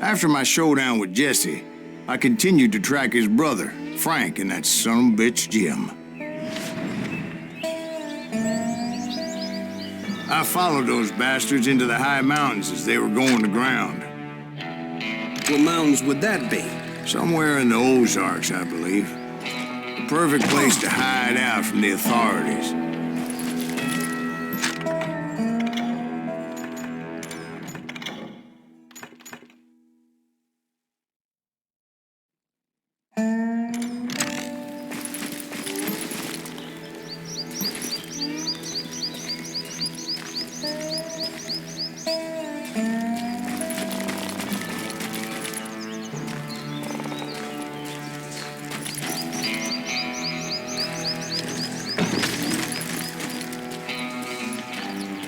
After my showdown with Jesse, I continued to track his brother, Frank, and that son of a bitch, Jim. I followed those bastards into the high mountains as they were going to ground. What mountains would that be? Somewhere in the Ozarks, I believe. The perfect place to hide out from the authorities.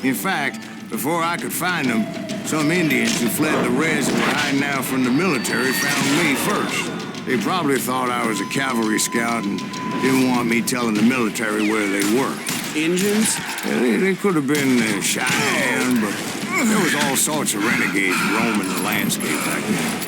In fact, before I could find them, some Indians who fled the Reds and were hiding out from the military found me first. They probably thought I was a cavalry scout and didn't want me telling the military where they were. Indians? They could have been Cheyenne, but there was all sorts of renegades roaming the landscape back then.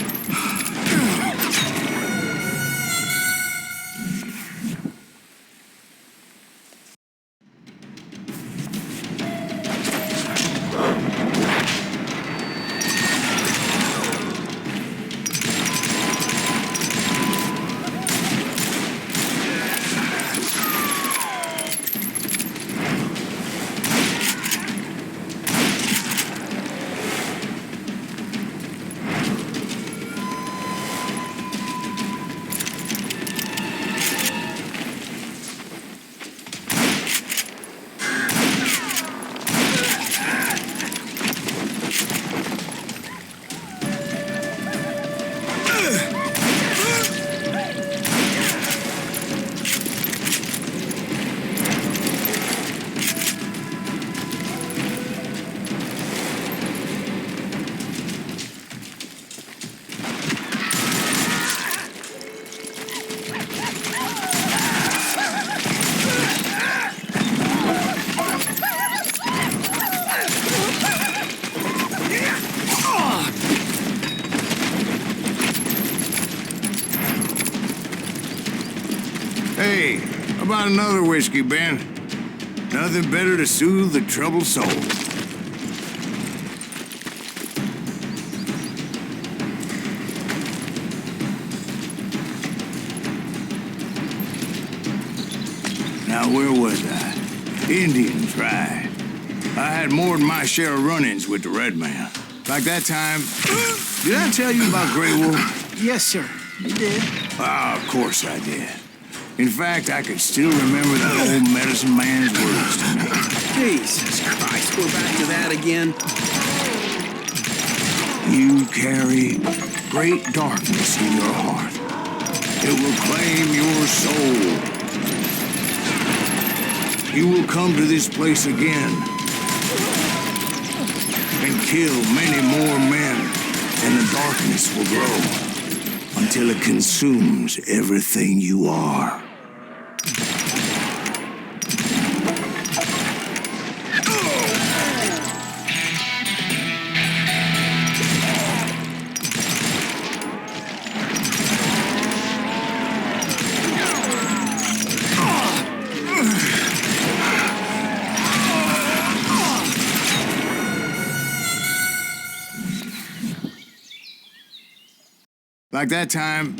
Hey, how about another whiskey, Ben? Nothing better to soothe the troubled soul. Now, where was I? Indians, right. I had more than my share of run-ins with the Red Man. Like that time... Did I tell you about Grey Wolf? Yes, sir. You did. Ah, of course I did. In fact, I could still remember that old medicine man's words to me. Jesus Christ, we're back to that again. You carry great darkness in your heart. It will claim your soul. You will come to this place again and kill many more men, and the darkness will grow until it consumes everything you are. Like that time...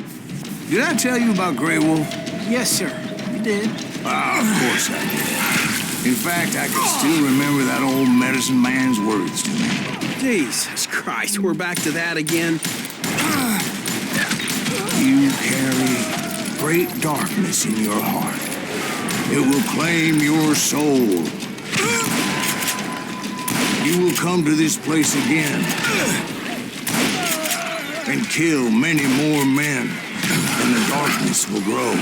Did I tell you about Grey Wolf? Yes, sir. You did. Ah, of course I did. In fact, I can still remember that old medicine man's words to me. Jesus Christ, we're back to that again. You carry great darkness in your heart. It will claim your soul. You will come to this place again and kill many more men, and the darkness will grow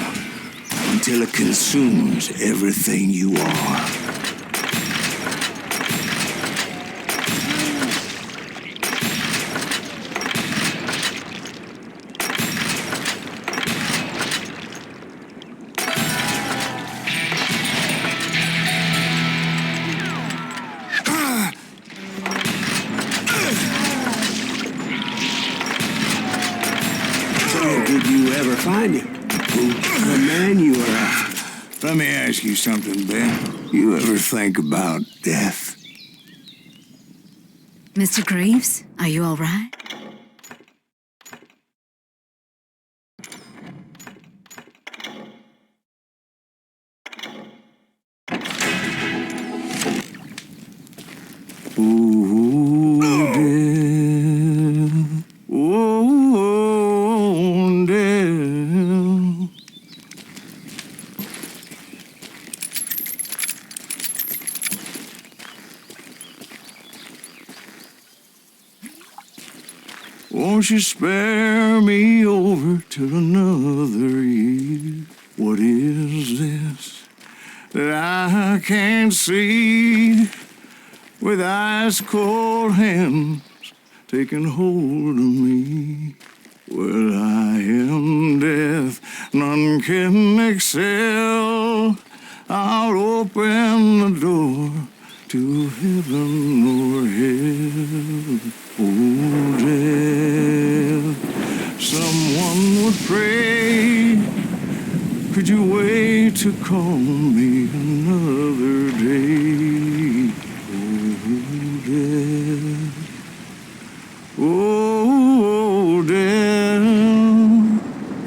until it consumes everything you are. find him? The man you were after. Let me ask you something, Ben. You ever think about death? Mr. Greaves, are you all right? Ooh, death. Ooh, death. Won't you spare me over till another year? What is this that I can't see? With ice cold hands taking hold of me. Well, I am death, none can excel. I'll open the door to heaven or hell. Oh, death, someone would pray. Could you wait to call me another day? Oh, death,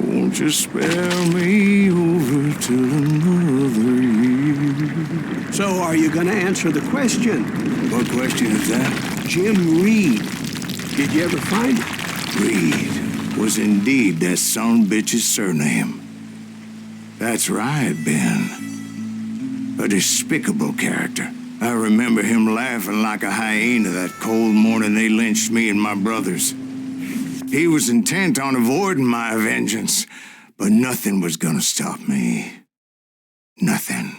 won't you spare me over till another year? So are you going to answer the question? What question is that? Jim Reed. Did you ever find him? Reed was indeed that son bitch's surname. That's right, Ben. A despicable character. I remember him laughing like a hyena that cold morning they lynched me and my brothers. He was intent on avoiding my vengeance, but nothing was gonna stop me. Nothing.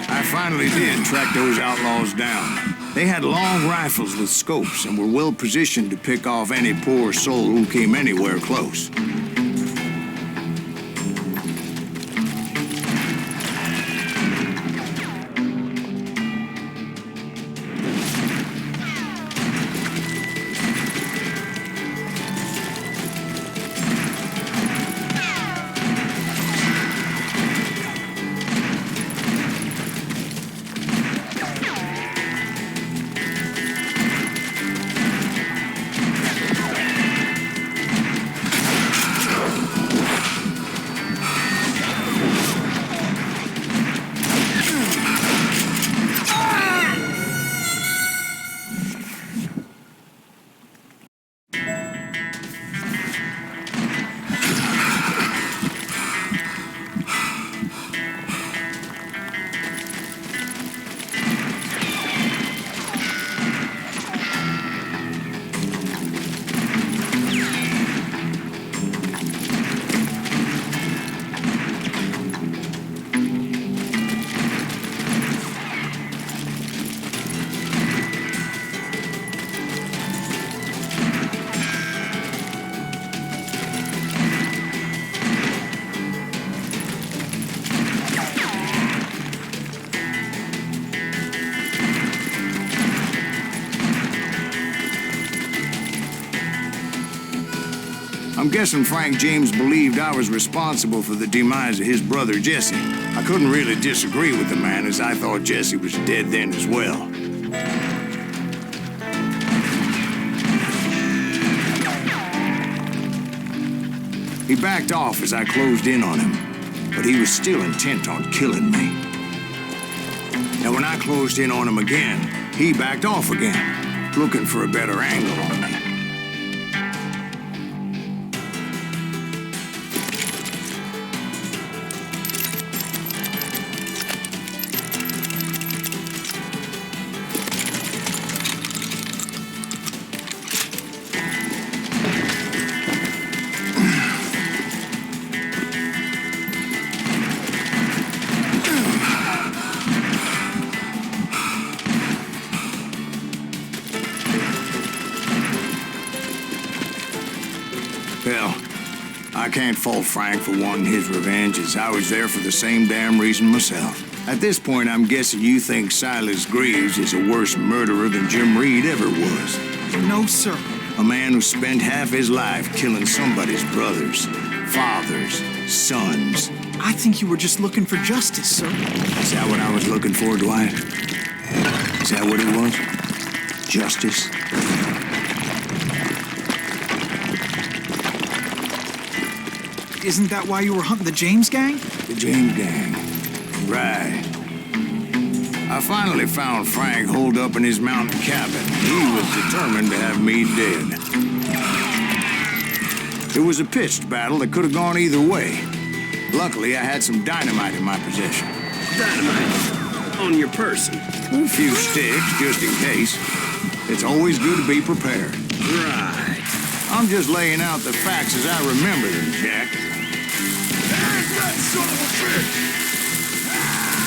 I finally did track those outlaws down. They had long rifles with scopes and were well positioned to pick off any poor soul who came anywhere close. I'm guessing Frank James believed I was responsible for the demise of his brother Jesse. I couldn't really disagree with the man, as I thought Jesse was dead then as well. He backed off as I closed in on him, but he was still intent on killing me. Now, when I closed in on him again, he backed off again, looking for a better angle on me. can't fault Frank for wanting his revenge, as I was there for the same damn reason myself. At this point, I'm guessing you think Silas Greaves is a worse murderer than Jim Reed ever was. No, sir. A man who spent half his life killing somebody's brothers, fathers, sons. I think you were just looking for justice, sir. Is that what I was looking for, Dwight? Is that what it was? Justice? Isn't that why you were hunting the James gang? The James gang. Right. I finally found Frank holed up in his mountain cabin. He was determined to have me dead. It was a pitched battle that could have gone either way. Luckily, I had some dynamite in my possession. Dynamite? On your person? A few sticks, just in case. It's always good to be prepared. Right. I'm just laying out the facts as I remember them, Jack. There's that son of a bitch!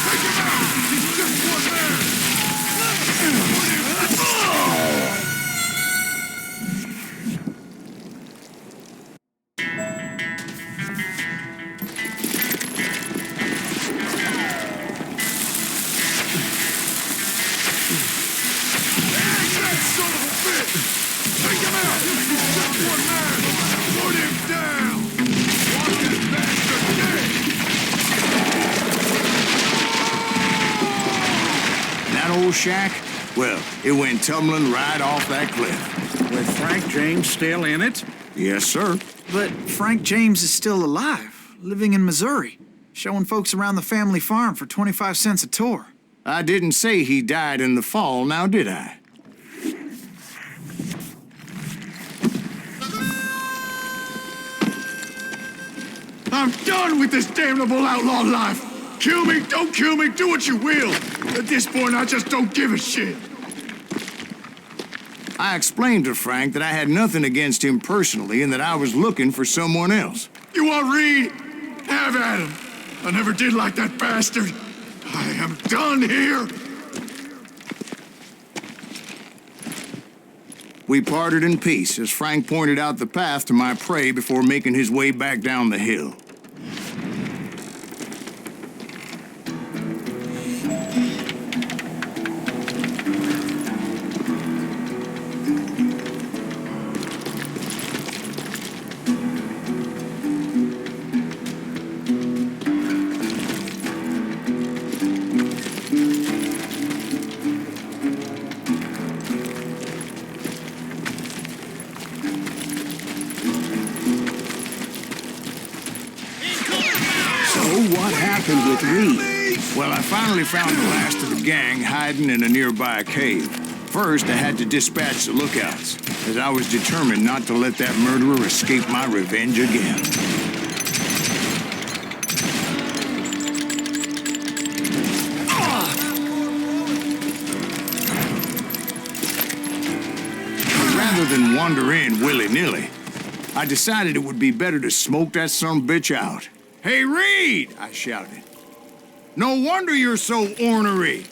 Take him out! He's just one man! There's that son of a bitch! Take him out! He's just one man! Put him down! Want this bastard dead! That old shack? Well, it went tumbling right off that cliff. With Frank James still in it? Yes, sir. But Frank James is still alive, living in Missouri, showing folks around the family farm for 25 cents a tour. I didn't say he died in the fall, now did I? I'm done with this damnable outlaw life! Kill me, don't kill me, do what you will! At this point, I just don't give a shit! I explained to Frank that I had nothing against him personally and that I was looking for someone else. You want Reed? Have at him! I never did like that bastard! I am done here! We parted in peace as Frank pointed out the path to my prey before making his way back down the hill. What happened with Reed? Well, I finally found the last of the gang hiding in a nearby cave. First, I had to dispatch the lookouts, as I was determined not to let that murderer escape my revenge again. But rather than wander in willy-nilly, I decided it would be better to smoke that sumbitch out. "Hey, Reed!" I shouted. "No wonder you're so ornery.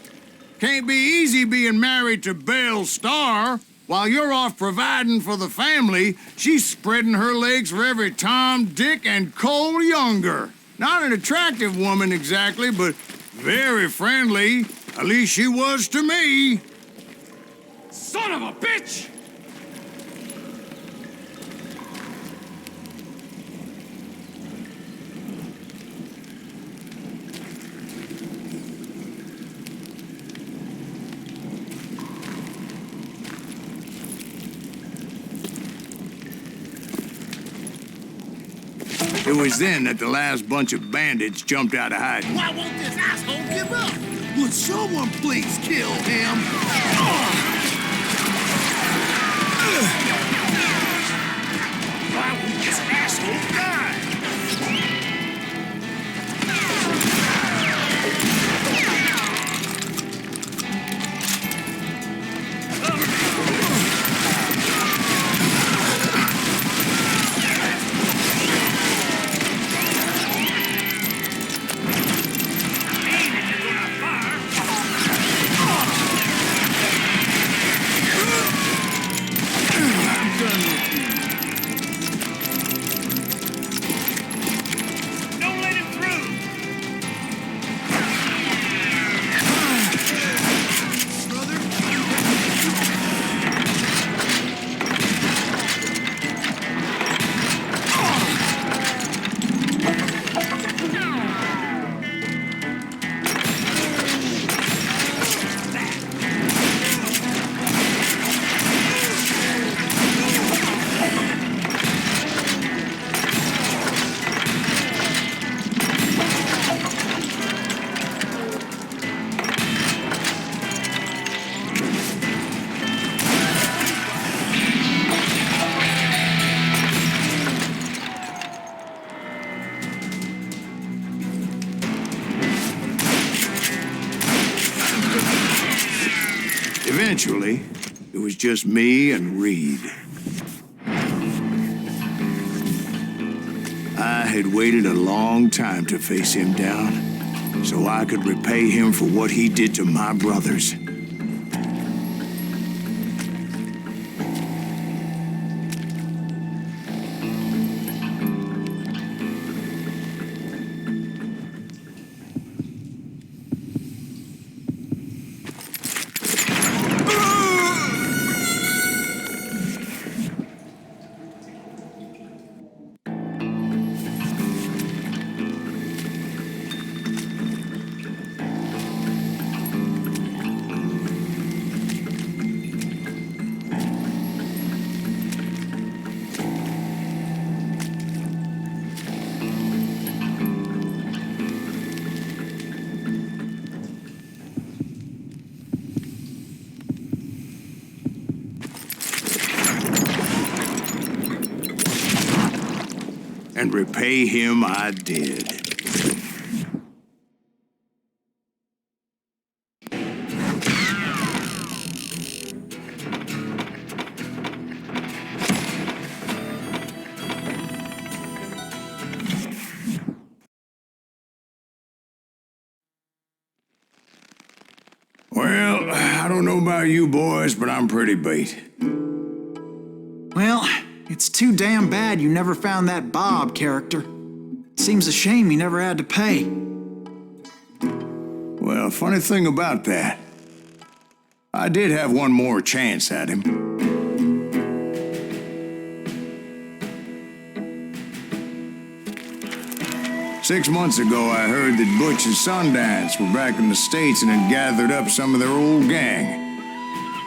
Can't be easy being married to Belle Starr. While you're off providing for the family, she's spreading her legs for every Tom, Dick, and Cole Younger. Not an attractive woman exactly, but very friendly. At least she was to me." Son of a bitch! It was then that the last bunch of bandits jumped out of hiding. Why won't this asshole give up? Would someone please kill him? Why won't this asshole die? eventually, it was just me and Reed. I had waited a long time to face him down, so I could repay him for what he did to my brothers. And repay him I did. Well, I don't know about you boys, but I'm pretty beat. Well, it's too damn bad you never found that Bob character. Seems a shame he never had to pay. Well, funny thing about that, I did have one more chance at him. Six months ago, I heard that Butch and Sundance were back in the States and had gathered up some of their old gang.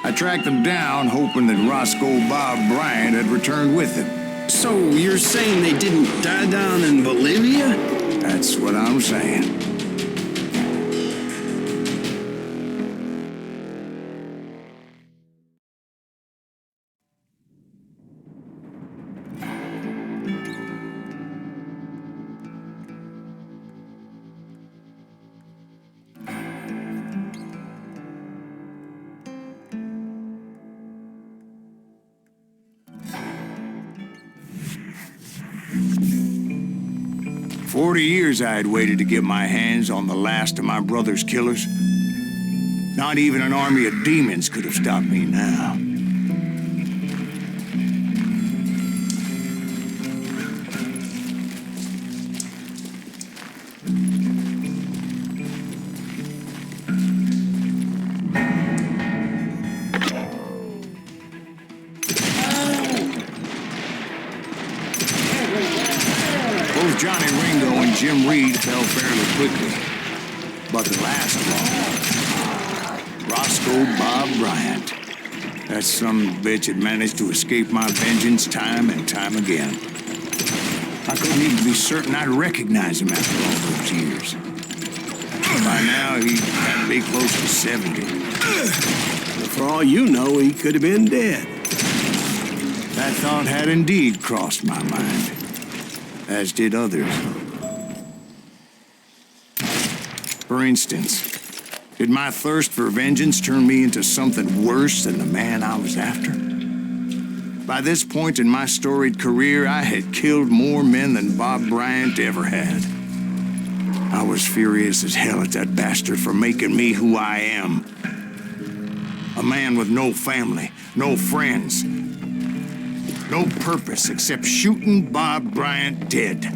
I tracked them down, hoping that Roscoe Bob Bryant had returned with them. So you're saying they didn't die down in Bolivia? That's what I'm saying. "40 years I had waited to get my hands on the last of my brother's killers. Not even an army of demons could have stopped me now. Both Johnny Ringo and Jim Reed fell fairly quickly, but the last one, Roscoe Bob Bryant, that son of a bitch had managed to escape my vengeance time and time again. I couldn't even be certain I'd recognize him after all those years. By now, he had to be close to 70. For all you know, he could have been dead. That thought had indeed crossed my mind, as did others. For instance, did my thirst for vengeance turn me into something worse than the man I was after? By this point in my storied career, I had killed more men than Bob Bryant ever had. I was furious as hell at that bastard for making me who I am. A man with no family, no friends, no purpose except shooting Bob Bryant dead.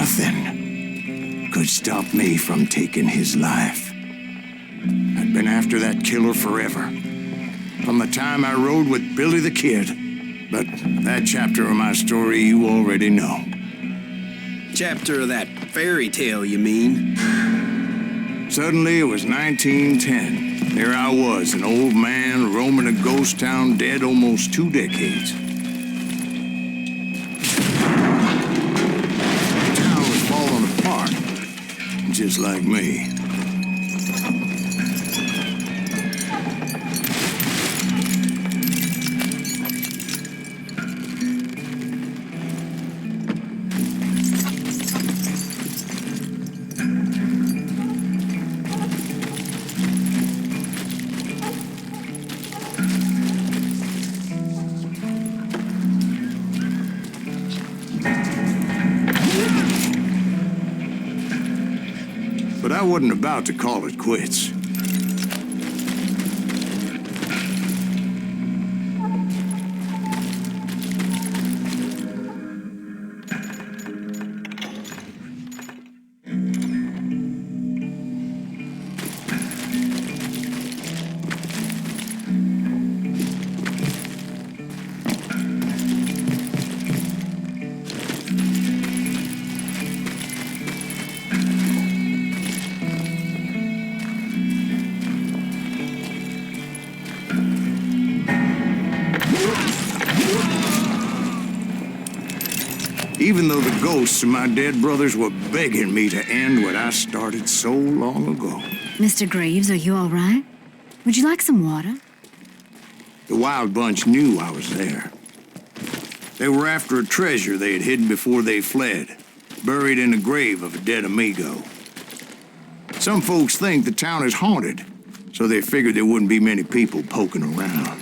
nothing could stop me from taking his life. I'd been after that killer forever, from the time I rode with Billy the Kid. But that chapter of my story you already know. Chapter of that fairy tale, you mean? Suddenly, it was 1910. There I was, an old man roaming a ghost town dead almost 2 decades. The town was falling apart, just like me. But I wasn't about to call it quits. Even though the ghosts of my dead brothers were begging me to end what I started so long ago. Mr. Greaves, are you all right? Would you like some water? The Wild Bunch knew I was there. They were after a treasure they had hidden before they fled, buried in the grave of a dead amigo. Some folks think the town is haunted, so they figured there wouldn't be many people poking around.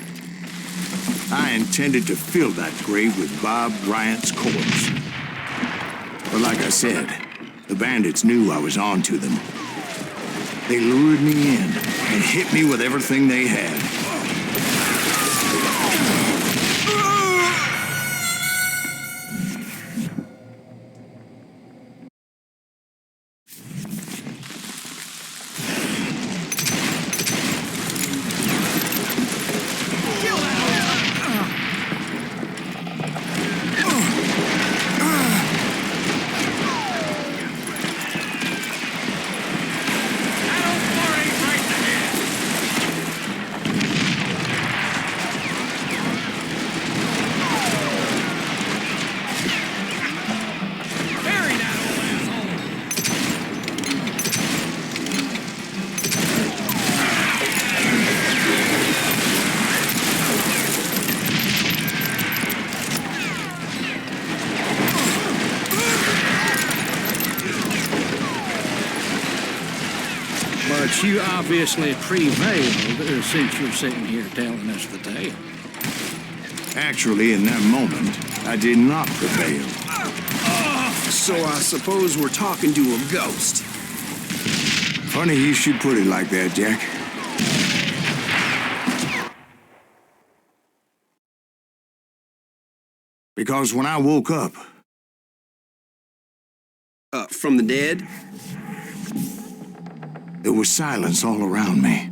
I intended to fill that grave with Bob Bryant's corpse. But like I said, the bandits knew I was on to them. They lured me in and hit me with everything they had. But you obviously prevailed since you're sitting here telling us the tale. Actually, in that moment, I did not prevail. So I suppose we're talking to a ghost. Funny you should put it like that, Jack. Because when I woke up... From the dead? There was silence all around me.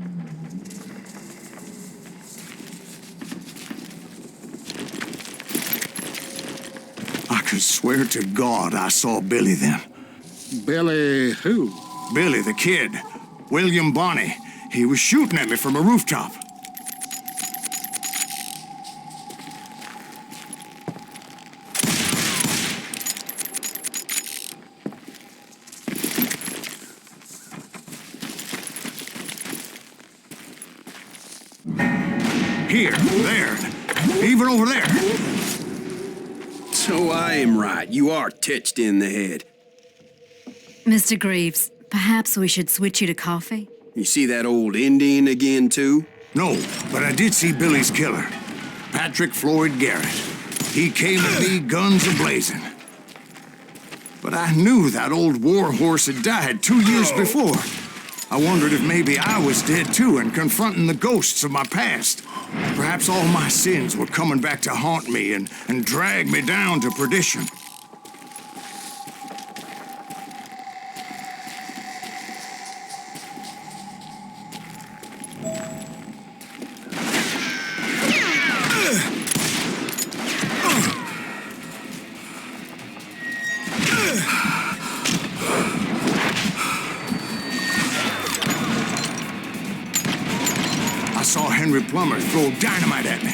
I could swear to God I saw Billy then. Billy who? Billy the Kid. William Bonney. He was shooting at me from a rooftop. Here, there, even over there. So I am right. You are touched in the head. Mr. Greaves, perhaps we should switch you to coffee? You see that old Indian again, too? No, but I did see Billy's killer, Patrick Floyd Garrett. He came at me guns a-blazing. But I knew that old war horse had died 2 years before. I wondered if maybe I was dead too and confronting the ghosts of my past. Perhaps all my sins were coming back to haunt me and drag me down to perdition. Henry Plummer throw dynamite at me.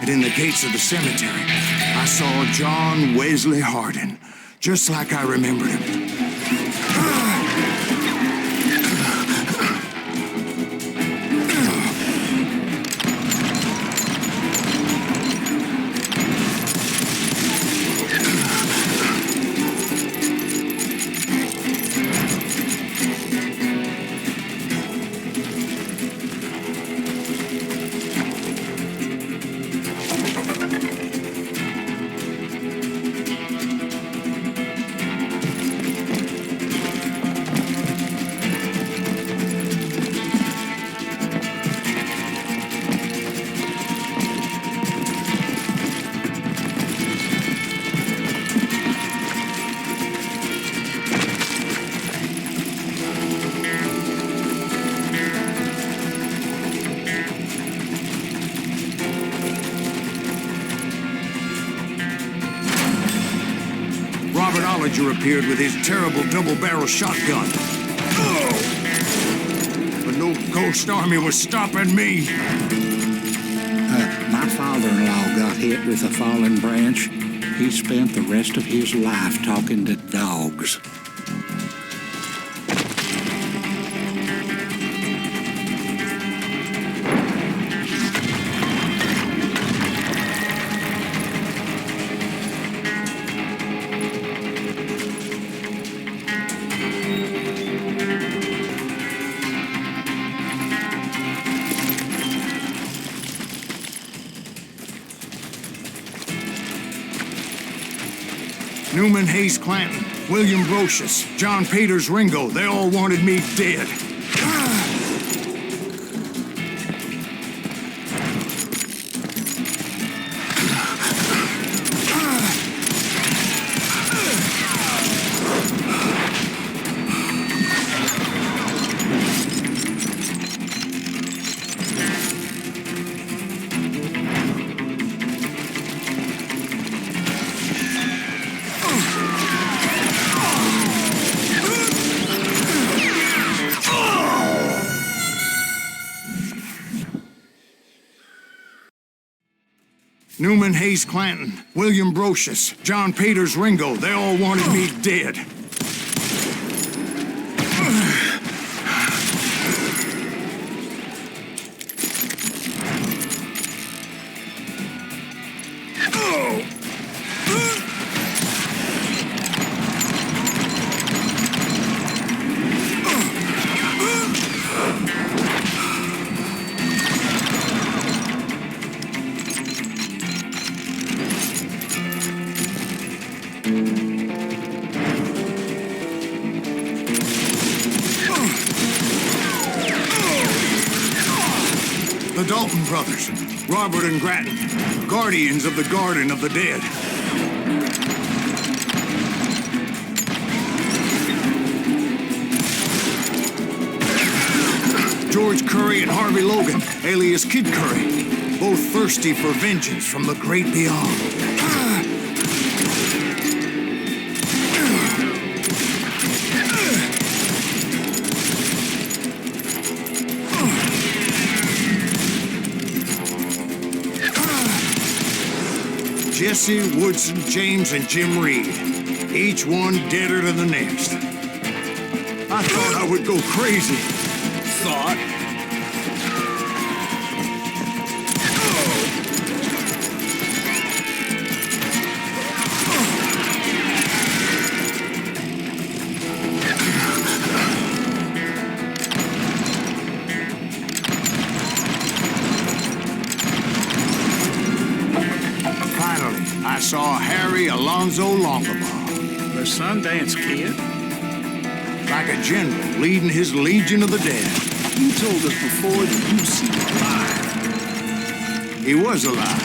In the gates of the cemetery, I saw John Wesley Hardin, just like I remembered him. Appeared with his terrible double-barrel shotgun. But no ghost army was stopping me. My father-in-law got hit with a fallen branch. He spent the rest of his life talking to dogs. Newman Hayes Clanton, William Brocious, John Peters Ringo, they all wanted me dead. Newman Hayes Clanton, William Brocious, John Peters Ringo, they all wanted me dead. The Dalton brothers, Robert and Grattan, guardians of the Garden of the Dead. George Curry and Harvey Logan, alias Kid Curry, both thirsty for vengeance from the great beyond. Jesse, Woodson, James, and Jim Reed, each one deader than the next. I thought I would go crazy. Thought? I saw Harry Alonzo Longabaugh. The Sundance Kid? Like a general leading his Legion of the Dead. You told us before that you see him alive. He was alive.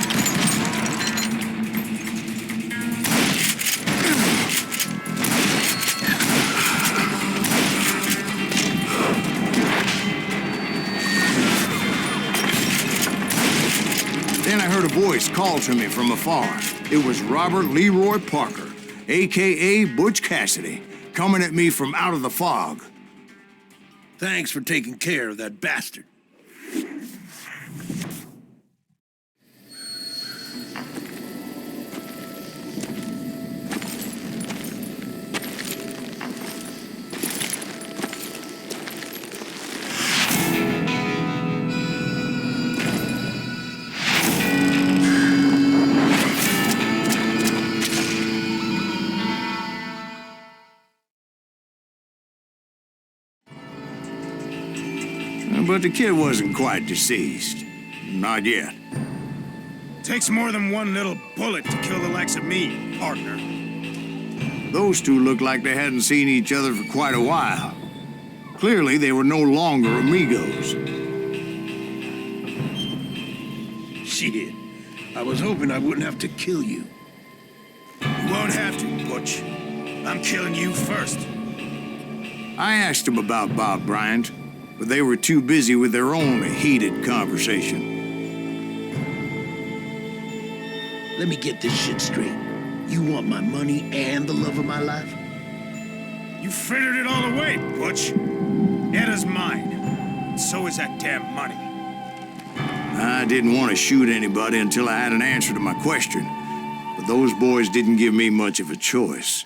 Then I heard a voice call to me from afar. It was Robert Leroy Parker, a.k.a. Butch Cassidy, coming at me from out of the fog. Thanks for taking care of that bastard. But the kid wasn't quite deceased. Not yet. Takes more than one little bullet to kill the likes of me, partner. Those two looked like they hadn't seen each other for quite a while. Clearly, they were no longer amigos. Shit. I was hoping I wouldn't have to kill you. You won't have to, Butch. I'm killing you first. I asked them about Bob Bryant, but they were too busy with their own heated conversation. Let me get this shit straight. You want my money and the love of my life? You frittered it all away, Butch. Etta's mine. So is that damn money. I didn't want to shoot anybody until I had an answer to my question, but those boys didn't give me much of a choice.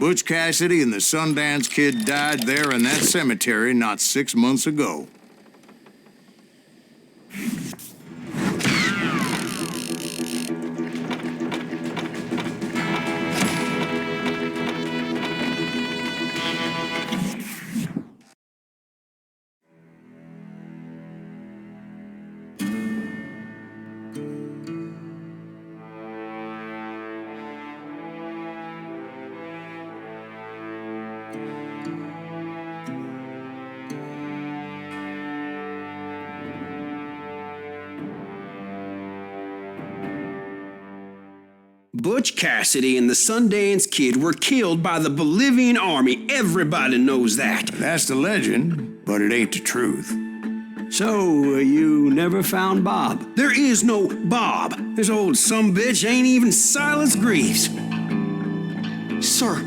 Butch Cassidy and the Sundance Kid died there in that cemetery not 6 months ago. Butch Cassidy and the Sundance Kid were killed by the Bolivian army. Everybody knows that. That's the legend, but it ain't the truth. So, you never found Bob? There is no Bob. This old sumbitch ain't even Silas Greaves. Sir,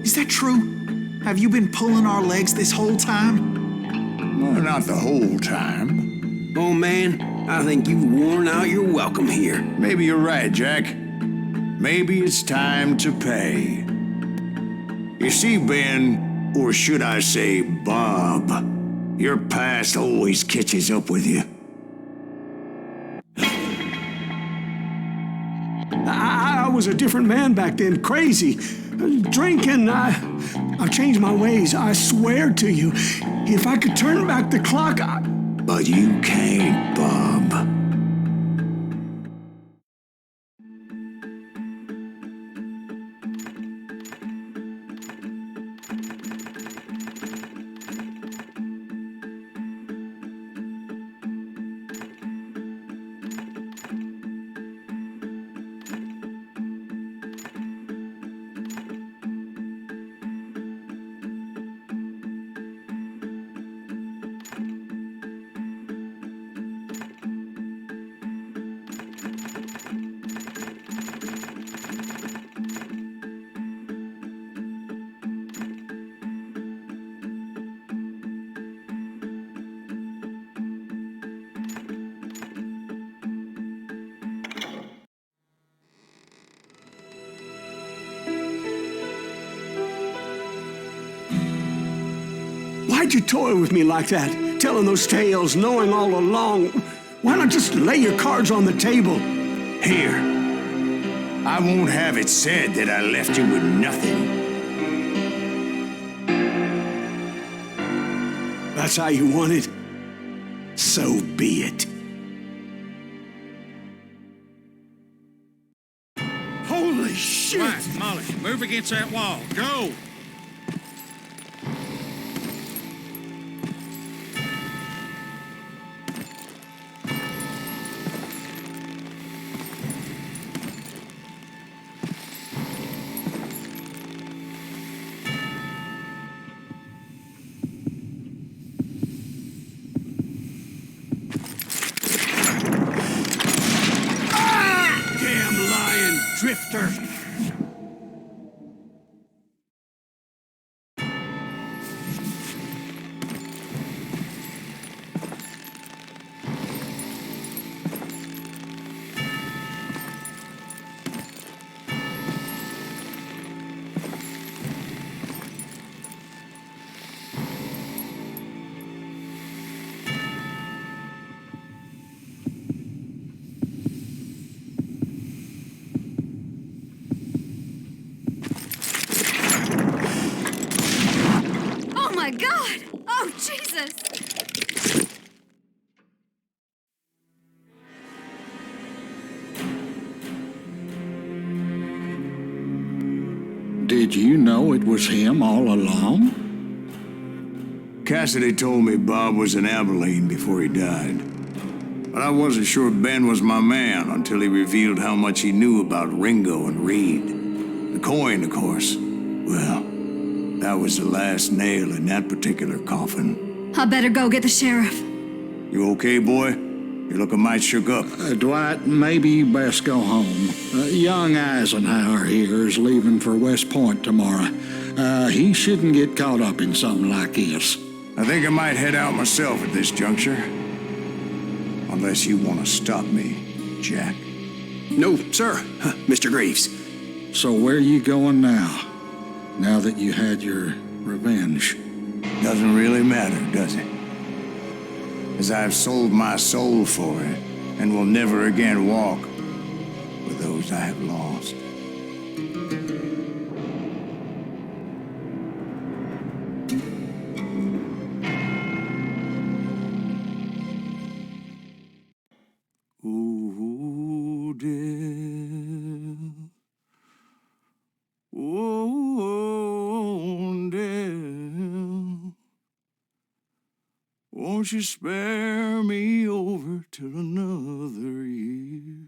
is that true? Have you been pulling our legs this whole time? Well, not the whole time. Oh, man, I think you've worn out your welcome here. Maybe you're right, Jack. Maybe it's time to pay. You see, Ben, or should I say Bob, your past always catches up with you. I was a different man back then, crazy. Drinking, I've changed my ways, I swear to you. If I could turn back the clock, But you can't, Bob. why'd you toy with me like that? Telling those tales, knowing all along. Why not just lay your cards on the table? Here. I won't have it said that I left you with nothing. That's how you want it? So be it. Holy shit! Right, Molly, move against that wall. Go! Drifter! Oh my God! Oh, Jesus! Did you know it was him all along? Cassidy told me Bob was in Abilene before he died. But I wasn't sure Ben was my man until he revealed how much he knew about Ringo and Reed. The coin, of course. Well, that was the last nail in that particular coffin. I better go get the sheriff. You okay, boy? You're looking mighty shook up. Dwight, maybe you best go home. Young Eisenhower here is leaving for West Point tomorrow. He shouldn't get caught up in something like this. I think I might head out myself at this juncture. Unless you want to stop me, Jack. No, sir, Mr. Greaves. So where you going now? now that you had your revenge? Doesn't really matter, does it? As I've sold my soul for it, and will never again walk with those I have lost. Ooh, dear. Oh, dear. Won't you spare me over till another year?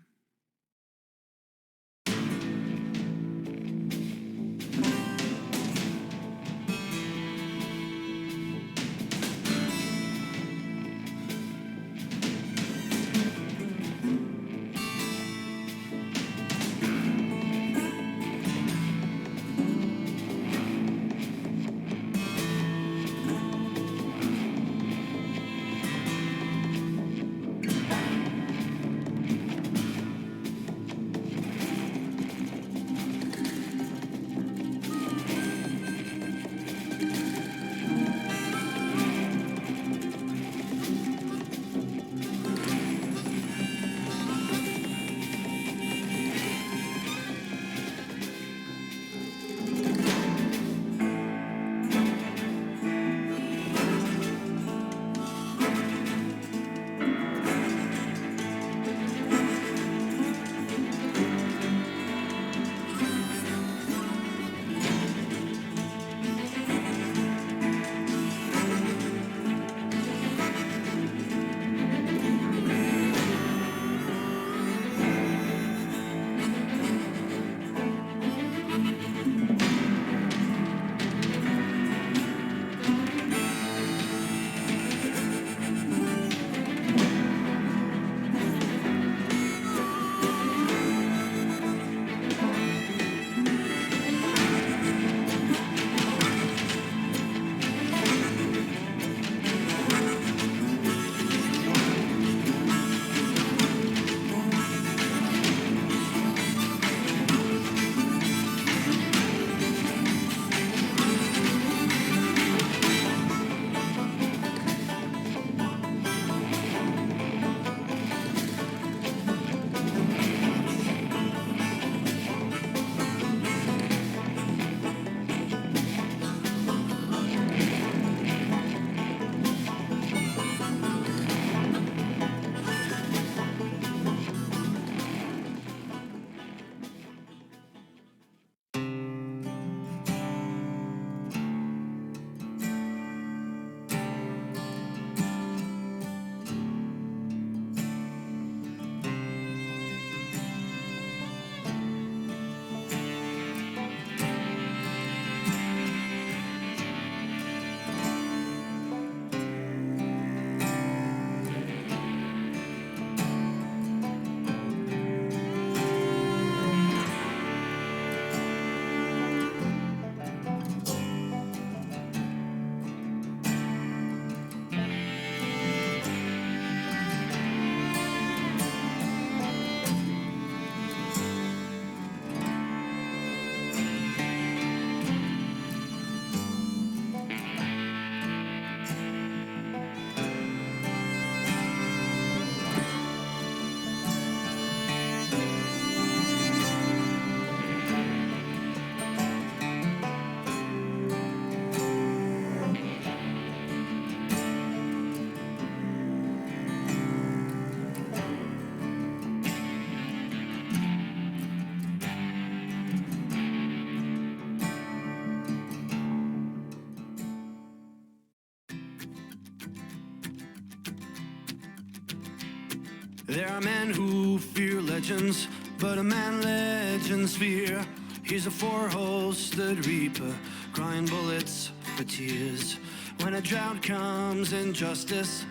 There are men who fear legends, but a man legends fear. He's a four-hosted reaper, crying bullets for tears. When a drought comes in justice,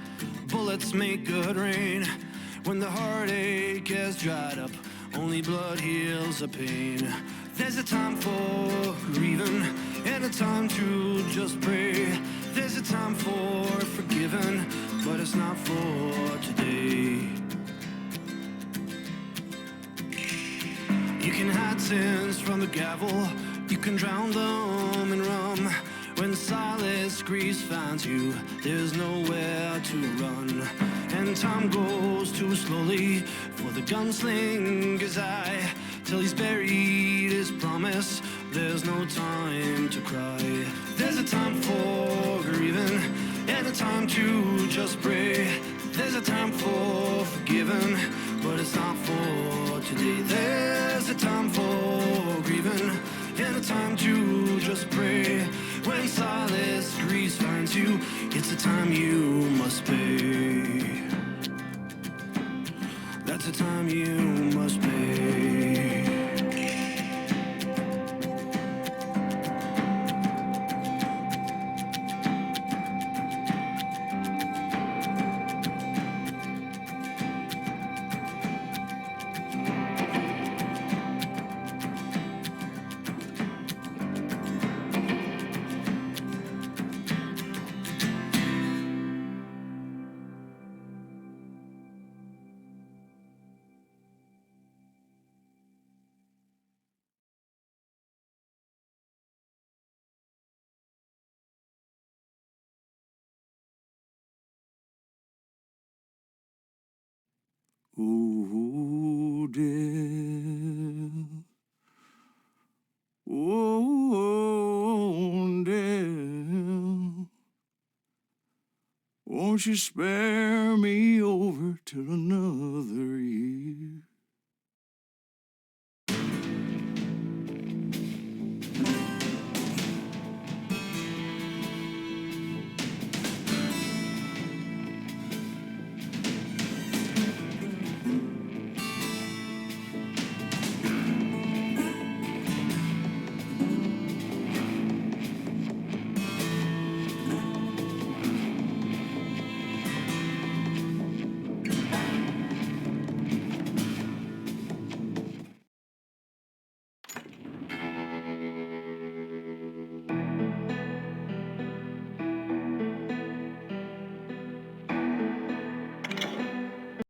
bullets make good rain. When the heartache has dried up, only blood heals the pain. There's a time for grieving, and a time to just pray. There's a time for forgiving, but it's not for today. You can hide sins from the gavel, you can drown them grease finds you, there's nowhere to run. And time goes too slowly for the gunslinger's eye, till he's buried his promise. There's no time to cry. There's a time for grieving and a time to just pray. There's a time for forgiving, but it's not for today. There's a time for grieving and a time to just pray. When silence grease finds you, it's a time you must pay. That's a time you must pay. Oh, dear. Oh, dear. Won't you spare me over till another year?